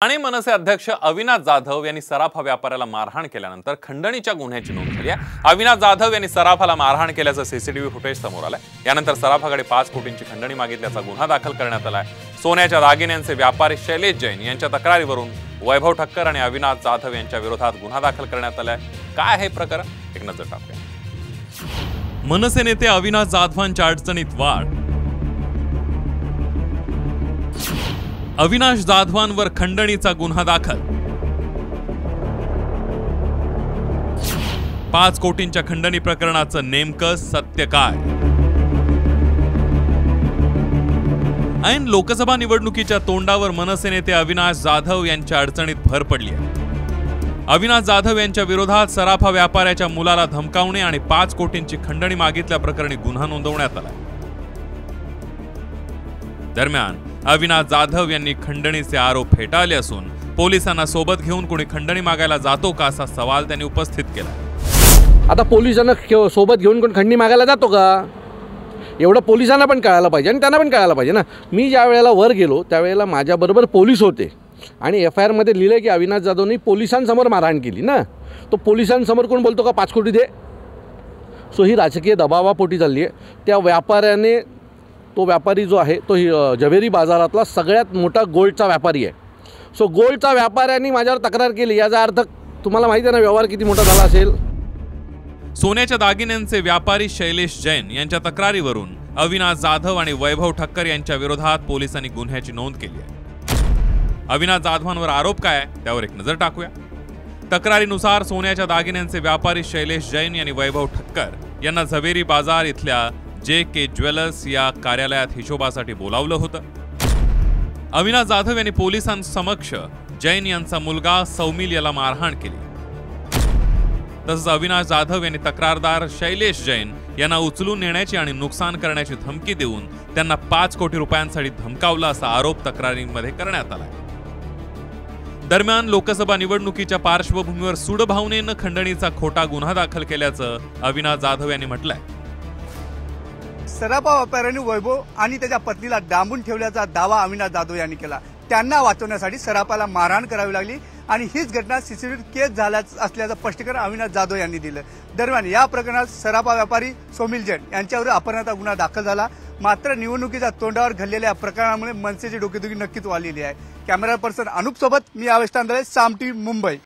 ठाणे मनसे अध्यक्ष अविनाश जाधव यांनी सराफा व्यापाऱ्याला मारहाण केल्यानंतर खंडणीच्या गुन्ह्याची नोंद झाली आहे। अविनाश जाधव यांनी सराफाला मारहाण केल्याचं सीसीटीव्ही फुटेज समोर आलंय। यानंतर सराफाकडे 5 कोटींची खंडणी मागितल्याचा गुन्हा दाखल करण्यात आलाय। सोन्याच्या दागिन्यांचे व्यापारी शैलेश जैन यांच्या तक्रारीवरून वैभव ठक्कर आणि अविनाश जाधव यांच्या विरोधात गुन्हा दाखल करण्यात आलाय। काय हे प्रकरण एक नजर टाकूया। मनसे नेते अविनाश जाधवांच्या अडचणीत वाढ। अविनाश जाधवांवर खंडणीचा गुन्हा दाखल। 5 कोटींच्या खंडणी प्रकरणाचं नेमकं सत्य काय? ऐन लोकसभा निवडणुकीच्या तोंडावर मनसे नेते अविनाश जाधव यांच्या अडचणीत भर पडली आहे। अविनाश जाधव यांच्या विरोधात सराफा व्यापाऱ्याच्या मुलाला धमकावणे आणि 5 कोटींची खंडणी मागितल्या प्रकरणी गुन्हा नोंदवण्यात आला। दरम्यान अविनाश जाधव यांनी खंडणीचे आरोप फेटाळले असून पोलिसांना सोबत घेऊन कोणी खंडणी मागायला जातो का असा सवाल त्यांनी उपस्थित केला। आता पोलिसांना सोबत घेऊन कोण खंडणी मागायला जातो का? एवढं पोलिसांना पण कळायला पाहिजे आणि त्यांना पण कळायला पाहिजे ना। मी ज्या वेळेला वर गेलो त्यावेळेला माझ्याबरोबर पोलीस होते आणि FIR मध्ये लिहिले की अविनाश जाधवनी पोलिसांसमोर मारहाण केली ना। तो पोलिसांसमोर कोण बोलतो का 5 कोटी दे? सो ही राजकीय दबावापोटी चालली आहे। त्या व्यापाऱ्याने, तो व्यापारी जो आहे तो जव्हेरी बाजारातला सगळ्यात मोठा गोल्डचा व्यापारी आहे। सो गोल्डचा व्यापाऱ्यांनी माझ्यावर तक्रार केली, याचा अर्थ तुम्हाला माहिती आहे ना व्यवहार किती मोठा झाला असेल। सोन्याच्या दागिन्यांचे व्यापारी शैलेश जैन यांच्या तक्रारीवरून अविनाश जाधव आणि वैभव ठक्कर यांच्या विरोधात पोलिसांनी गुन्ह्याची नोंद केली आहे। अविनाश जाधवांवर आरोप काय त्यावर एक नजर टाकूया। तक्रारीनुसार सोन्याच्या दागिन्यांचे व्यापारी शैलेश जैन यांनी वैभव ठक्कर यांना झवेरी बाजार इथल्या JK ज्वेलर्स या कार्यालयात हिशोबासाठी बोलावलं होतं। अविनाश जाधव यांनी पोलिसांसमक्ष जैन यांचा मुलगा सौमिल याला मारहाण केली। तसंच अविनाश जाधव यांनी तक्रारदार शैलेश जैन यांना उचलून नेण्याची आणि नुकसान करण्याची धमकी देऊन त्यांना 5 कोटी रुपयांसाठी धमकावलं असा आरोप तक्रारीमध्ये करण्यात आलाय। दरम्यान लोकसभा निवडणुकीच्या पार्श्वभूमीवर सूडभावनेनं खंडणीचा खोटा गुन्हा दाखल केल्याचं अविनाश जाधव यांनी म्हटलंय। सराफा व्यापाऱ्यांनी वैभव आणि त्याच्या पत्नीला डांबून ठेवल्याचा दावा अविनाश जाधव यांनी केला। त्यांना वाचवण्यासाठी सराफाला मारहाण करावी लागली आणि हीच घटना सीसीटीव्ही केस झाल्या असल्याचं स्पष्टीकरण अविनाश जाधव यांनी दिलं। दरम्यान या प्रकरणात सराफा व्यापारी सौमिल जैन यांच्यावर अपहरणाचा गुन्हा दाखल झाला। मात्र निवडणुकीच्या तोंडावर घडलेल्या प्रकरणामुळे मनसेची डोकेदुखी नक्कीच वाढलेली आहे। कॅमेरा पर्सन अनुप सोबत मी आवेश तांदळे, साम टीव्ही, मुंबई।